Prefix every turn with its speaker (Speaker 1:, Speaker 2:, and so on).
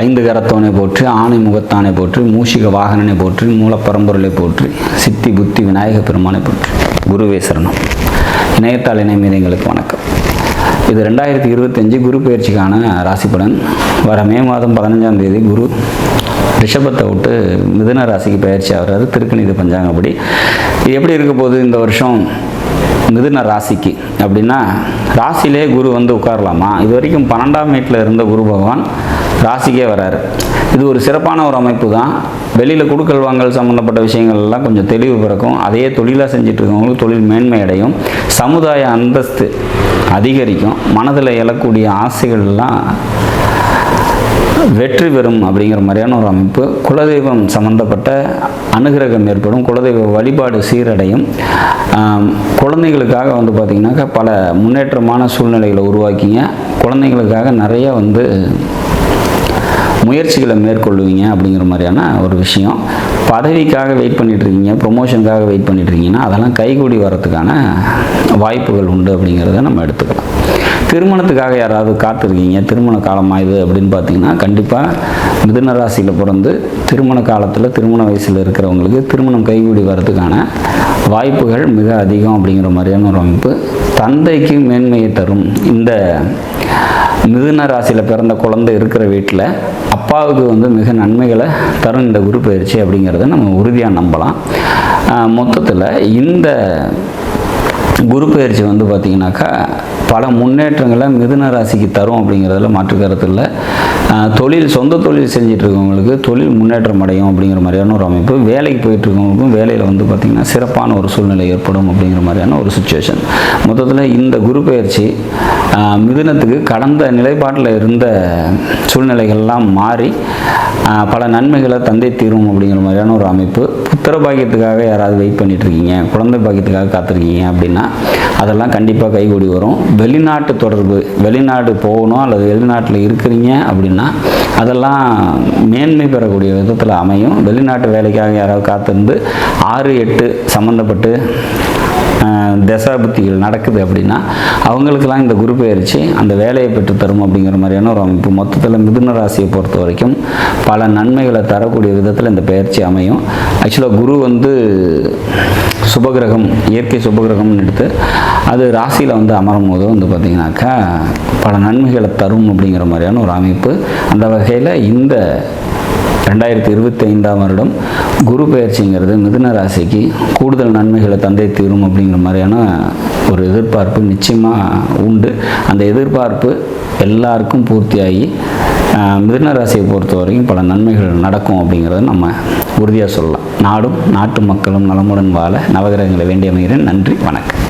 Speaker 1: ஐந்து கரத்தவனை போற்றி, ஆணை முகத்தானை போற்றி, மூஷிக வாகனனை போற்றி, மூலப்பரம்பொருளை போற்றி, சித்தி புத்தி விநாயக பெருமானை போற்றி. குருவே சரணம். இணையத்தாள் இணைமீதங்களுக்கு வணக்கம். இது 2025 குரு பயிற்சிக்கான ராசிப்பலன். வர மே மாதம் 15ஆம் தேதி குரு ரிஷபத்தை விட்டு மிதுன ராசிக்கு பயிற்சி ஆகிறாரு. திருக்கணித பஞ்சாங்கப்படி இது எப்படி இருக்க போகுது இந்த வருஷம் மிதுன ராசிக்கு அப்படின்னா, ராசியிலே குரு வந்து உட்காரலாமா? இது வரைக்கும் 12ஆம் வீட்டில் இருந்த குரு பகவான் ராசிக்கே வராரு. இது ஒரு சிறப்பான ஒரு அமைப்பு தான். வெளியில் கொடுக்கல் வாங்கல் சம்மந்தப்பட்ட விஷயங்கள் எல்லாம் கொஞ்சம் தெளிவு பிறக்கும். அதையே தொழிலாக செஞ்சுட்டு இருக்கவங்களுக்கு தொழில் மேன்மை அடையும், சமுதாய அந்தஸ்து அதிகரிக்கும், மனதில் எழக்கூடிய ஆசைகள்லாம் வெற்றி பெறும் அப்படிங்கிற மாதிரியான ஒரு அமைப்பு. குலதெய்வம் சம்பந்தப்பட்ட அனுகிரகம் ஏற்படும், குலதெய்வ வழிபாடு சீரடையும். குழந்தைகளுக்காக வந்து பார்த்திங்கனாக்கா பல முன்னேற்றமான சூழ்நிலைகளை உருவாக்கிங்க. குழந்தைங்களுக்காக நிறைய வந்து முயற்சிகளை மேற்கொள்ளுவீங்க அப்படிங்கிற மாதிரியான ஒரு விஷயம். பதவிக்காக வெயிட் பண்ணிகிட்ருக்கீங்க, ப்ரொமோஷனுக்காக வெயிட் பண்ணிகிட்ருக்கீங்கன்னா அதெல்லாம் கைகூடி வரத்துக்கான வாய்ப்புகள் உண்டு அப்படிங்கிறத நம்ம எடுத்துக்கலாம். திருமணத்துக்காக யாராவது காத்திருக்கீங்க, திருமண காலமாக இது அப்படின்னு பார்த்தீங்கன்னா, கண்டிப்பாக மிதுன ராசியில் பிறந்து திருமண காலத்தில் திருமண வயசில் இருக்கிறவங்களுக்கு திருமணம் கைகூடி வரதுக்கான வாய்ப்புகள் மிக அதிகம் அப்படிங்கிற மாதிரியான ஒரு அமைப்பு. தந்தைக்கு மேன்மையை தரும். இந்த மிதுன ராசியில் பிறந்த குழந்தை இருக்கிற வீட்டில் அப்பாவுக்கு வந்து மிக நன்மைகளை தரும் இந்த குரு பயிற்சி அப்படிங்கிறத நம்ம உறுதியாக நம்பலாம். மொத்தத்தில் இந்த குரு பயிற்சி வந்து பார்த்திங்கனாக்கா பல முன்னேற்றங்களை மிதுன ராசிக்கு தரும் அப்படிங்கிறதுல மாற்று கருத்து இல்லை. தொழில், சொந்த தொழில் செஞ்சிட்ருக்கவங்களுக்கு தொழில் முன்னேற்றம் அடையும் அப்படிங்கிற மாதிரியான ஒரு அமைப்பு. வேலைக்கு போயிட்டுருக்கவங்களுக்கும் வேலையில் வந்து பார்த்திங்கன்னா சிறப்பான ஒரு சூழ்நிலை ஏற்படும் அப்படிங்கிற மாதிரியான ஒரு சுச்சுவேஷன். மொத்தத்தில் இந்த குரு பயிற்சி மிதுனத்துக்கு கடந்த நிலைப்பாட்டில் இருந்த சூழ்நிலைகள்லாம் மாறி பல நன்மைகளை தந்தை தீரும் அப்படிங்கிற மாதிரியான ஒரு அமைப்பு. புத்திர பாக்கியத்துக்காக யாராவது வெயிட் பண்ணிகிட்ருக்கீங்க, குழந்தை பாக்கியத்துக்காக காத்திருக்கீங்க அப்படின்னா அதெல்லாம் கண்டிப்பாக கைகூடி வரும். வெளிநாட்டு தொடர்பு, வெளிநாடு போகணும் அல்லது வெளிநாட்டில் இருக்கிறீங்க அப்படின்னா அதெல்லாம் மேன்மை பெறக்கூடிய விதத்தில் அமையும். வெளிநாட்டு வேலைக்காக யாராவது காத்திருந்து 6, 8 சம்மந்தப்பட்டு தசாபுத்திகள் நடக்குது அப்படின்னா அவங்களுக்கெல்லாம் இந்த குரு பயிற்சி அந்த வேலையை பெற்று தரும் அப்படிங்கிற மாதிரியான ஒரு அமைப்பு. மொத்தத்தில் மிதுன ராசியை பொறுத்த வரைக்கும் பல நன்மைகளை தரக்கூடிய விதத்தில் இந்த பயிற்சி அமையும். ஆக்சுவலாக குரு வந்து சுபகிரகம், இயற்கை சுபகிரகம்னு எடுத்து அது ராசியில் வந்து அமரும் போது வந்து பார்த்திங்கனாக்கா பல நன்மைகளை தரும் அப்படிங்கிற மாதிரியான ஒரு அமைப்பு. அந்த வகையில் இந்த 2025ஆம் வருடம் குரு பயிற்சிங்கிறது மிதுன ராசிக்கு கூடுதல் நன்மைகளை தந்தை தீரும் அப்படிங்கிற மாதிரியான ஒரு எதிர்பார்ப்பு நிச்சயமாக உண்டு. அந்த எதிர்பார்ப்பு எல்லாருக்கும் பூர்த்தியாகி மிதுன ராசியை பொறுத்த வரைக்கும் பல நன்மைகள் நடக்கும் அப்படிங்கிறத நம்ம உறுதியாக சொல்லலாம். நாடும் நாட்டு மக்களும் நலமுடன் வாழ நவகிரகங்களை வேண்டி அமைகிறேன். நன்றி, வணக்கம்.